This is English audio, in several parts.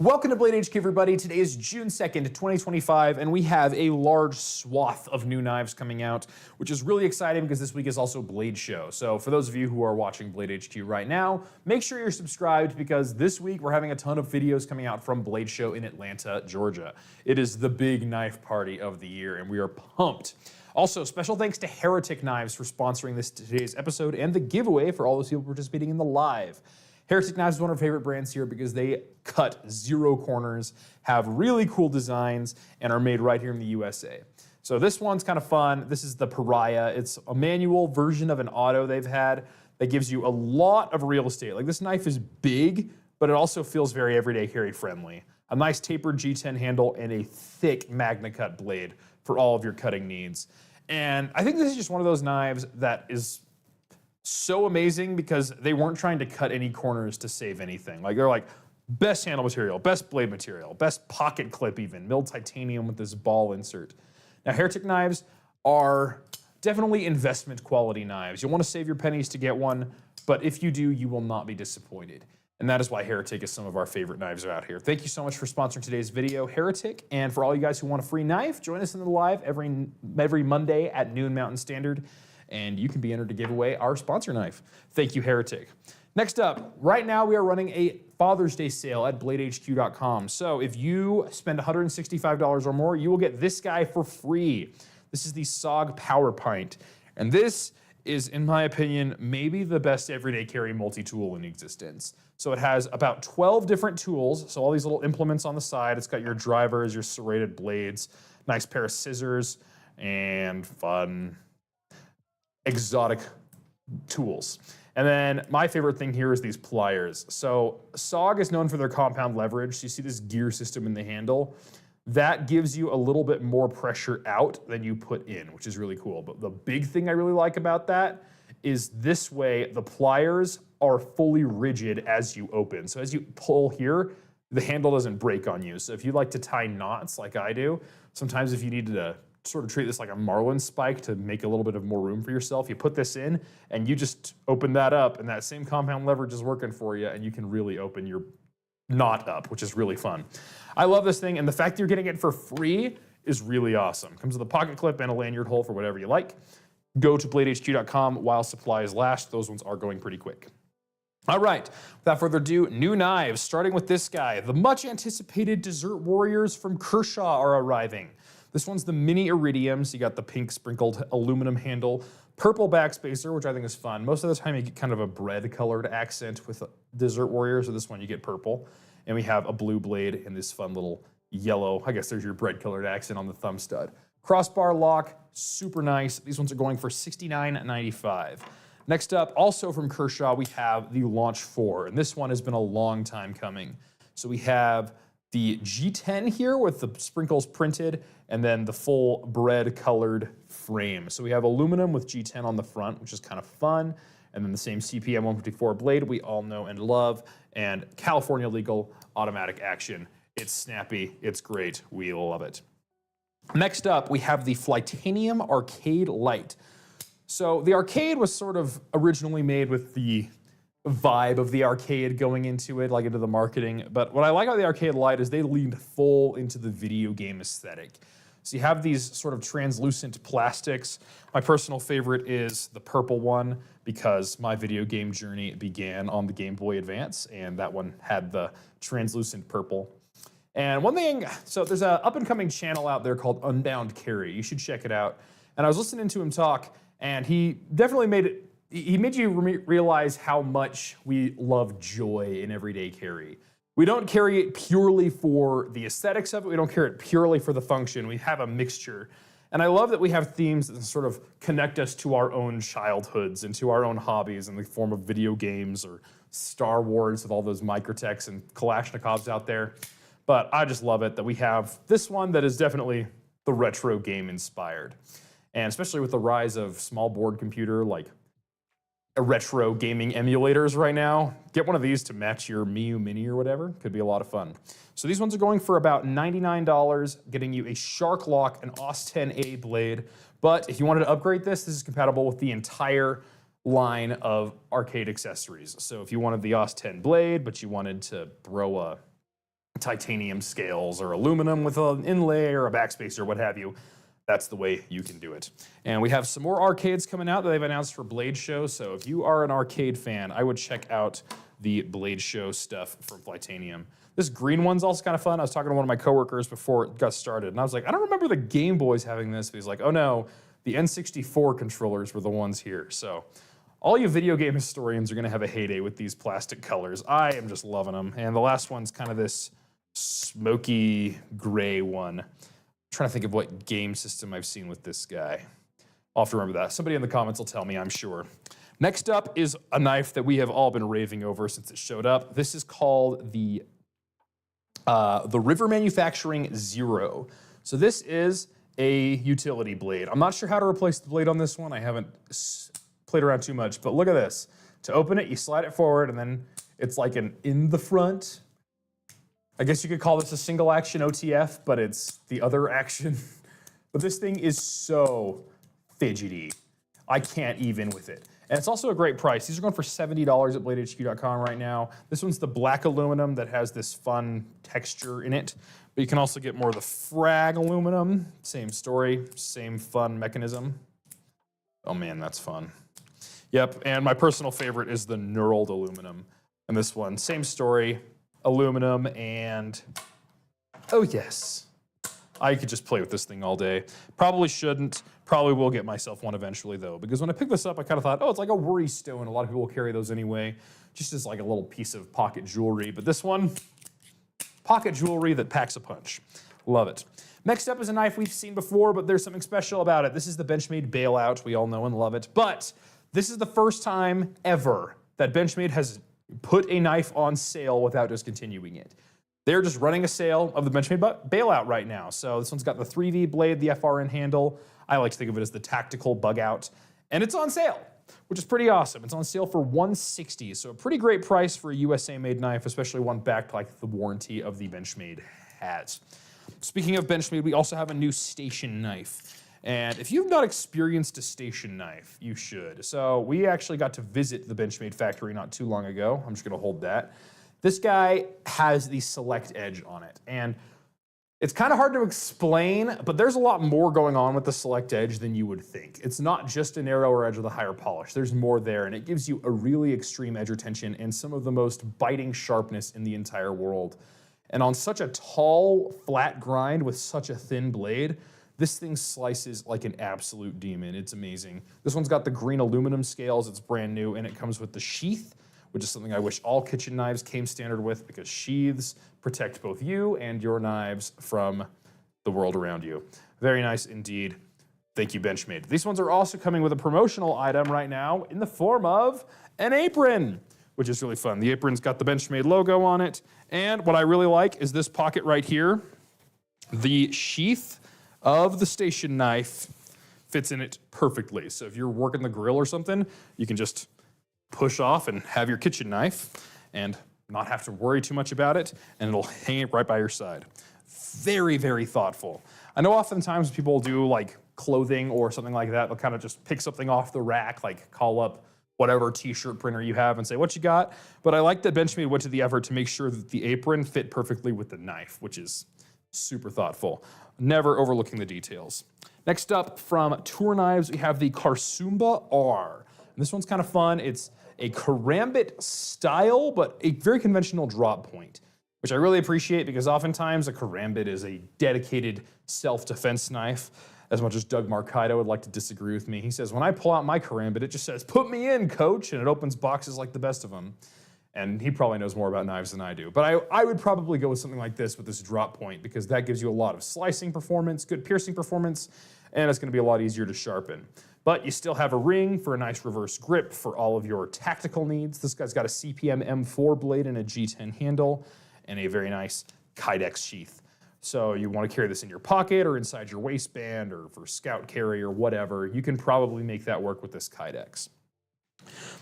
Welcome to Blade HQ, everybody. Today is June 2nd, 2025, and we have a large swath of new knives coming out, which is really exciting because this week is also Blade Show. So for those of you who are watching Blade HQ right now, make sure you're subscribed because this week we're having a ton of videos coming out from Blade Show in Atlanta, Georgia. It is the big knife party of the year, and we are pumped. Also, special thanks to Heretic Knives for sponsoring today's episode and the giveaway for all those people participating in the live. Heretic Knives is one of our favorite brands here because they cut zero corners, have really cool designs, and are made right here in the USA. So this one's kind of fun. This is the Pariah. It's a manual version of an auto they've had that gives you a lot of real estate. Like, this knife is big, but it also feels very everyday carry friendly. A nice tapered G10 handle and a thick Magna Cut blade for all of your cutting needs. And I think this is just one of those knives that is so amazing because they weren't trying to cut any corners to save anything. Like, they're like, best handle material, best blade material, best pocket clip even, milled titanium with this ball insert. Now, Heretic knives are definitely investment quality knives. You'll want to save your pennies to get one, but if you do, you will not be disappointed. And that is why Heretic is some of our favorite knives out here. Thank you so much for sponsoring today's video, Heretic. And for all you guys who want a free knife, join us in the live every Monday at noon Mountain Standard, and you can be entered to give away our sponsor knife. Thank you, Heretic. Next up, right now we are running a Father's Day sale at bladehq.com. So if you spend $165 or more, you will get this guy for free. This is the SOG Power Pint. And this is, in my opinion, maybe the best everyday carry multi-tool in existence. So it has about 12 different tools. So all these little implements on the side. It's got your drivers, your serrated blades, nice pair of scissors, and fun, exotic tools. And then my favorite thing here is these pliers. So SOG is known for their compound leverage. So you see this gear system in the handle. That gives you a little bit more pressure out than you put in, which is really cool. But the big thing I really like about that is this way, the pliers are fully rigid as you open. So as you pull here, the handle doesn't break on you. So if you like to tie knots like I do, sometimes if you need to sort of treat this like a marlin spike to make a little bit of more room for yourself, you put this in and you just open that up, and that same compound leverage is working for you, and you can really open your knot up, which is really fun. I love this thing, and the fact that you're getting it for free is really awesome. Comes with a pocket clip and a lanyard hole for whatever you like. Go to bladehq.com while supplies last. Those ones are going pretty quick. All right, without further ado, new knives, starting with this guy. The much anticipated Desert Warriors from Kershaw are arriving. This one's the mini Iridium, so you got the pink sprinkled aluminum handle, purple backspacer, which I think is fun. Most of the time you get kind of a bread colored accent with Desert Warrior, so this one you get purple. And we have a blue blade and this fun little yellow, I guess there's your bread colored accent on the thumb stud. Crossbar lock, super nice. These ones are going for $69.95. Next up, also from Kershaw, we have the Launch 4, and this one has been a long time coming. So we have the G10 here with the sprinkles printed, and then the full bread colored frame. So we have aluminum with G10 on the front, which is kind of fun, and then the same CPM 154 blade we all know and love, and California legal automatic action. It's snappy, it's great, we love it. Next up, we have the Flytanium Arcade Lite. So the arcade was sort of originally made with the vibe of the arcade going into it, like into the marketing. But what I like about the Arcade Lite is they leaned full into the video game aesthetic. So you have these sort of translucent plastics. My personal favorite is the purple one because my video game journey began on the Game Boy Advance, and that one had the translucent purple. And one thing, so there's an up-and-coming channel out there called Unbound Carry. You should check it out. And I was listening to him talk, and he definitely made you realize how much we love joy in everyday carry. We don't carry it purely for the aesthetics of it. We don't carry it purely for the function. We have a mixture. And I love that we have themes that sort of connect us to our own childhoods and to our own hobbies in the form of video games or Star Wars with all those Microtechs and Kalashnikovs out there. But I just love it that we have this one that is definitely the retro game inspired. And especially with the rise of small board computer like retro gaming emulators right now, get one of these to match your Miu Mini or whatever. Could be a lot of fun. So these ones are going for about $99, getting you a Shark Lock, an AUS 10A blade. But if you wanted to upgrade this, this is compatible with the entire line of arcade accessories. So if you wanted the AUS 10 blade, but you wanted to throw a titanium scales or aluminum with an inlay or a backspacer or what have you, that's the way you can do it. And we have some more arcades coming out that they've announced for Blade Show. So if you are an arcade fan, I would check out the Blade Show stuff from Flytanium. This green one's also kind of fun. I was talking to one of my coworkers before it got started, and I was like, I don't remember the Game Boys having this. But he's like, oh no, the N64 controllers were the ones here. So all you video game historians are gonna have a heyday with these plastic colors. I am just loving them. And the last one's kind of this smoky gray one. I'm trying to think of what game system I've seen with this guy. I'll have to remember that. Somebody in the comments will tell me, I'm sure. Next up is a knife that we have all been raving over since it showed up. This is called the Rivery Manufacturing Zero. So this is a utility blade. I'm not sure how to replace the blade on this one. I haven't played around too much, but look at this. To open it, you slide it forward, and then it's like an in the front. I guess you could call this a single action OTF, but it's the other action. But this thing is so fidgety. I can't even with it. And it's also a great price. These are going for $70 at BladeHQ.com right now. This one's the black aluminum that has this fun texture in it. But you can also get more of the frag aluminum. Same story, same fun mechanism. Oh man, that's fun. Yep, and my personal favorite is the knurled aluminum. And this one, same story, aluminum and, oh yes. I could just play with this thing all day. Probably shouldn't. Probably will get myself one eventually though, because when I picked this up, I kind of thought, oh, it's like a worry stone. A lot of people will carry those anyway, just as like a little piece of pocket jewelry. But this one, pocket jewelry that packs a punch. Love it. Next up is a knife we've seen before, but there's something special about it. This is the Benchmade Bailout. We all know and love it. But this is the first time ever that Benchmade has put a knife on sale without discontinuing it. They're just running a sale of the Benchmade Bailout right now. So this one's got the 3V blade, the FRN handle. I like to think of it as the tactical bug out. And it's on sale, which is pretty awesome. It's on sale for $160, so a pretty great price for a USA-made knife, especially one backed like the warranty of the Benchmade has. Speaking of Benchmade, we also have a new station knife. And if you've not experienced a station knife, you should. So we actually got to visit the Benchmade factory not too long ago. I'm just gonna hold that. This guy has the Select Edge on it. And it's kind of hard to explain, but there's a lot more going on with the Select Edge than you would think. It's not just a narrower edge with a higher polish. There's more there, and it gives you a really extreme edge retention and some of the most biting sharpness in the entire world. And on such a tall, flat grind with such a thin blade, this thing slices like an absolute demon. It's amazing. This one's got the green aluminum scales. It's brand new, and it comes with the sheath, which is something I wish all kitchen knives came standard with, because sheaths protect both you and your knives from the world around you. Very nice indeed. Thank you, Benchmade. These ones are also coming with a promotional item right now in the form of an apron, which is really fun. The apron's got the Benchmade logo on it, and what I really like is this pocket right here. The sheath of the station knife fits in it perfectly. So if you're working the grill or something, you can just push off and have your kitchen knife and not have to worry too much about it, and it'll hang it right by your side. Very, very thoughtful. I know oftentimes people do like clothing or something like that, they'll kind of just pick something off the rack, like call up whatever t-shirt printer you have and say, what you got? But I like that Benchmade went to the effort to make sure that the apron fit perfectly with the knife, which is super thoughtful. Never overlooking the details. Next up from Toor Knives, we have the Karsumba R. And this one's kind of fun. It's a karambit style, but a very conventional drop point, which I really appreciate because oftentimes a karambit is a dedicated self-defense knife. As much as Doug Marcaida would like to disagree with me, he says, when I pull out my karambit, it just says, put me in, coach, and it opens boxes like the best of them. And he probably knows more about knives than I do. But I would probably go with something like this with this drop point, because that gives you a lot of slicing performance, good piercing performance, and it's gonna be a lot easier to sharpen. But you still have a ring for a nice reverse grip for all of your tactical needs. This guy's got a CPM M4 blade and a G10 handle and a very nice Kydex sheath. So you want to carry this in your pocket or inside your waistband or for scout carry or whatever. You can probably make that work with this Kydex.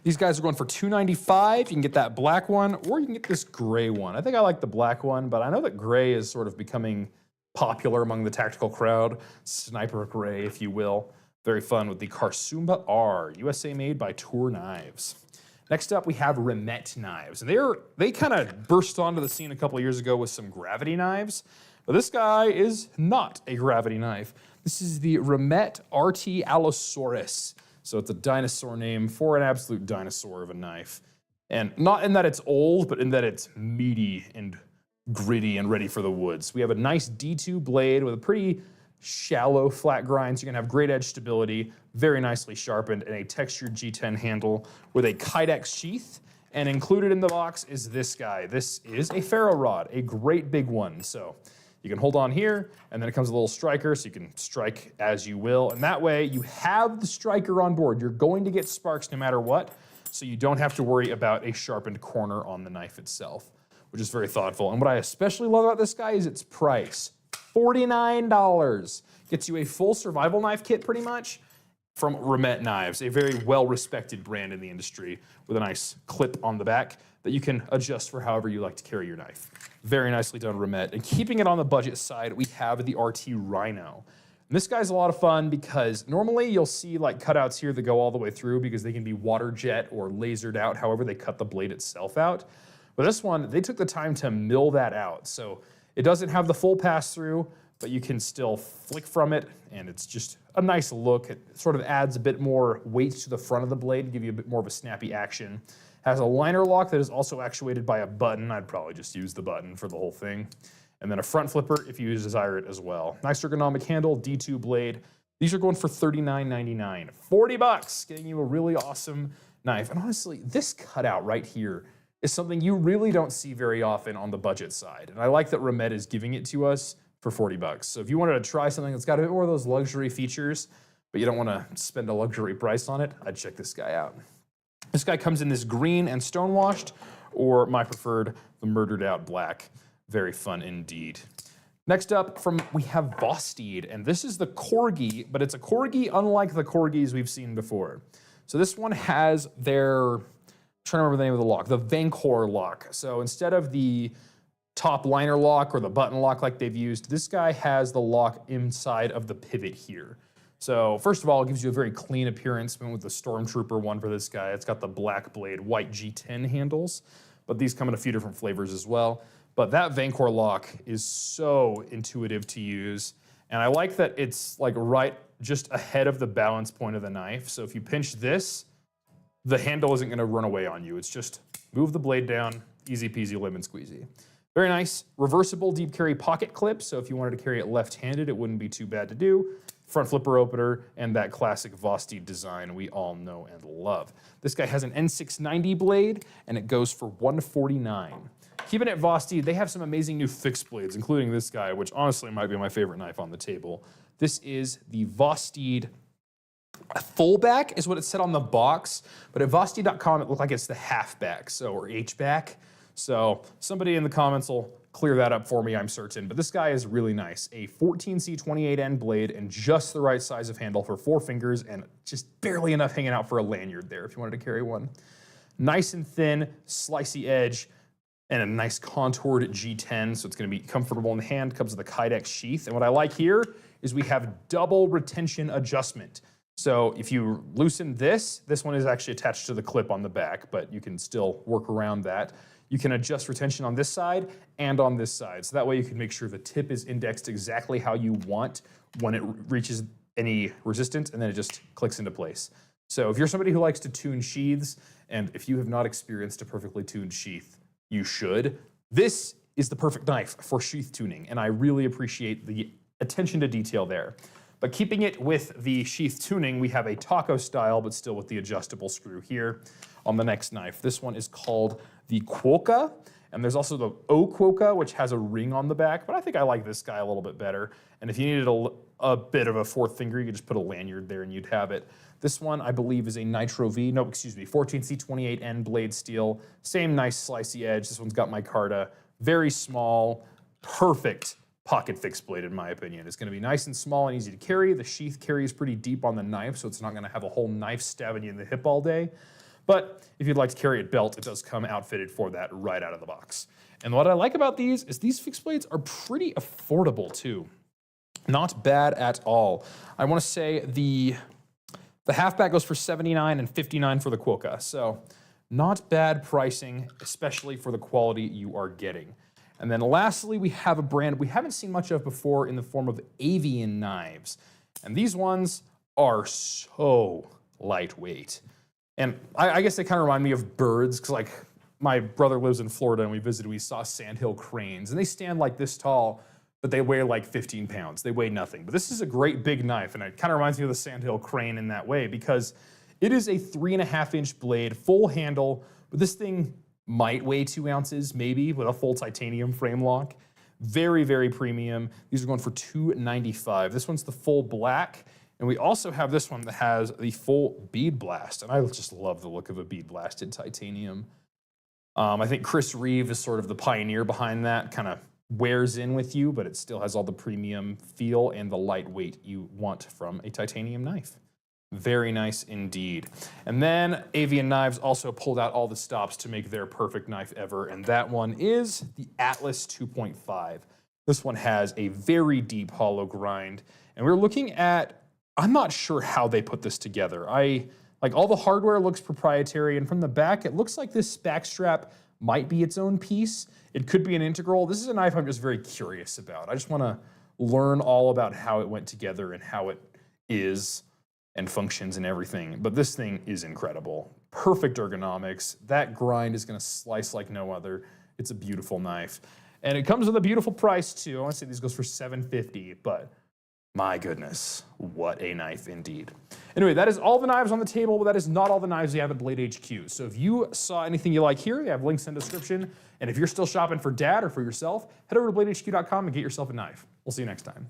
These guys are going for $295. You can get that black one, or you can get this gray one. I think I like the black one, but I know that gray is sort of becoming popular among the tactical crowd. Sniper gray, if you will. Very fun with the Karsumba R, USA made by Toor Knives. Next up, we have REMETTE knives. And they kind of burst onto the scene a couple of years ago with some gravity knives, but this guy is not a gravity knife. This is the REMETTE RT-Allosaurus. So it's a dinosaur name for an absolute dinosaur of a knife. And not in that it's old, but in that it's meaty and gritty and ready for the woods. We have a nice D2 blade with a pretty shallow flat grind, so you're gonna have great edge stability, very nicely sharpened, and a textured G10 handle with a Kydex sheath. And included in the box is this guy. This is a ferro rod, a great big one. So you can hold on here, and then it comes with a little striker, so you can strike as you will. And that way, you have the striker on board. You're going to get sparks no matter what, so you don't have to worry about a sharpened corner on the knife itself, which is very thoughtful. And what I especially love about this guy is its price. $49. Gets you a full survival knife kit pretty much from REMETTE Knives, a very well-respected brand in the industry with a nice clip on the back that you can adjust for however you like to carry your knife. Very nicely done, REMETTE. And keeping it on the budget side, we have the RT-Rhino. And this guy's a lot of fun because normally you'll see like cutouts here that go all the way through because they can be water jet or lasered out, however they cut the blade itself out. But this one, they took the time to mill that out. So it doesn't have the full pass-through, but you can still flick from it, and it's just a nice look. It sort of adds a bit more weight to the front of the blade to give you a bit more of a snappy action. Has a liner lock that is also actuated by a button. I'd probably just use the button for the whole thing. And then a front flipper if you desire it as well. Nice ergonomic handle, D2 blade. These are going for $39.99. 40 bucks, getting you a really awesome knife. And honestly, this cutout right here is something you really don't see very often on the budget side. And I like that REMETTE is giving it to us for 40 bucks. So if you wanted to try something that's got a bit more of those luxury features, but you don't want to spend a luxury price on it, I'd check this guy out. This guy comes in this green and stonewashed, or my preferred, the murdered out black. Very fun indeed. Next up, we have Vosteed, and this is the Corgi, but it's a Corgi unlike the Corgis we've seen before. So this one has their, trying to remember the name of the lock, the Vanchor lock. So instead of the top liner lock or the button lock like they've used, this guy has the lock inside of the pivot here. So first of all, it gives you a very clean appearance. Went with the Stormtrooper one for this guy. It's got the black blade, white G10 handles, but these come in a few different flavors as well. But that Vanchor lock is so intuitive to use. And I like that it's like right just ahead of the balance point of the knife. So if you pinch this, the handle isn't gonna run away on you. It's just move the blade down, easy peasy lemon squeezy. Very nice, reversible deep carry pocket clip. So if you wanted to carry it left-handed, it wouldn't be too bad to do. Front flipper opener, and that classic Vosteed design we all know and love. This guy has an N690 blade, and it goes for $149. Keeping it Vosteed, they have some amazing new fixed blades, including this guy, which honestly might be my favorite knife on the table. This is the Vosteed Fullback is what it said on the box, but at Vosteed.com it looked like it's the halfback, or H-Back. So somebody in the comments will clear that up for me, I'm certain. But this guy is really nice. A 14C28N blade and just the right size of handle for 4 fingers and just barely enough hanging out for a lanyard there if you wanted to carry one. Nice and thin, slicey edge, and a nice contoured G10, so it's gonna be comfortable in the hand. Comes with a Kydex sheath. And what I like here is we have double retention adjustment. So if you loosen this one is actually attached to the clip on the back, but you can still work around that. You can adjust retention on this side and on this side. So that way you can make sure the tip is indexed exactly how you want when it reaches any resistance, and then it just clicks into place. So if you're somebody who likes to tune sheaths, and if you have not experienced a perfectly tuned sheath, you should. This is the perfect knife for sheath tuning, and I really appreciate the attention to detail there. But keeping it with the sheath tuning, we have a taco style, but still with the adjustable screw here on the next knife. This one is called the Quokka, and there's also the O Quokka, which has a ring on the back, but I think I like this guy a little bit better. And if you needed a bit of a 4th finger, you could just put a lanyard there and you'd have it. This one, I believe, is a Nitro V, 14C28N blade steel. Same nice slicey edge. This one's got micarta. Very small, perfect pocket fixed blade in my opinion. It's gonna be nice and small and easy to carry. The sheath carries pretty deep on the knife, so it's not gonna have a whole knife stabbing you in the hip all day. But if you'd like to carry it belt, it does come outfitted for that right out of the box. And what I like about these is these fixed blades are pretty affordable too. Not bad at all. I wanna say the halfback goes for $79 and $59 for the Quokka. So Not bad pricing, especially for the quality you are getting. And then lastly, we have a brand we haven't seen much of before in the form of Avian knives. And these ones are so lightweight. And I guess they kind of remind me of birds, because like my brother lives in Florida and we visited, we saw sandhill cranes, and they stand like this tall, but they weigh like 15 pounds. They weigh nothing. But this is a great big knife, and it kind of reminds me of the sandhill crane in that way, because it is a 3.5-inch blade, full handle, but this thing might weigh 2 ounces, maybe, with a full titanium frame lock. Very, very premium. These are going for $295. This one's the full black, and we also have this one that has the full bead blast, and I just love the look of a bead blasted titanium. I think Chris Reeve is sort of the pioneer behind that, kind of wears in with you, but it still has all the premium feel and the lightweight you want from a titanium knife. Very nice indeed. And then Avian Knives also pulled out all the stops to make their perfect knife ever, and that one is the Atlas 2.5. This one has a very deep hollow grind, and we're looking at, I'm not sure how they put this together. Like all the hardware looks proprietary, and from the back, it looks like this back strap might be its own piece. It could be an integral. This is a knife I'm just very curious about. I just want to learn all about how it went together and how it is and functions and everything. But this thing is incredible. Perfect ergonomics. That grind is going to slice like no other. It's a beautiful knife. And it comes with a beautiful price too. I want to say these goes for $750, but my goodness, what a knife indeed. Anyway, that is all the knives on the table, but that is not all the knives we have at Blade HQ. So if you saw anything you like here, you have links in the description. And if you're still shopping for dad or for yourself, head over to bladehq.com and get yourself a knife. We'll see you next time.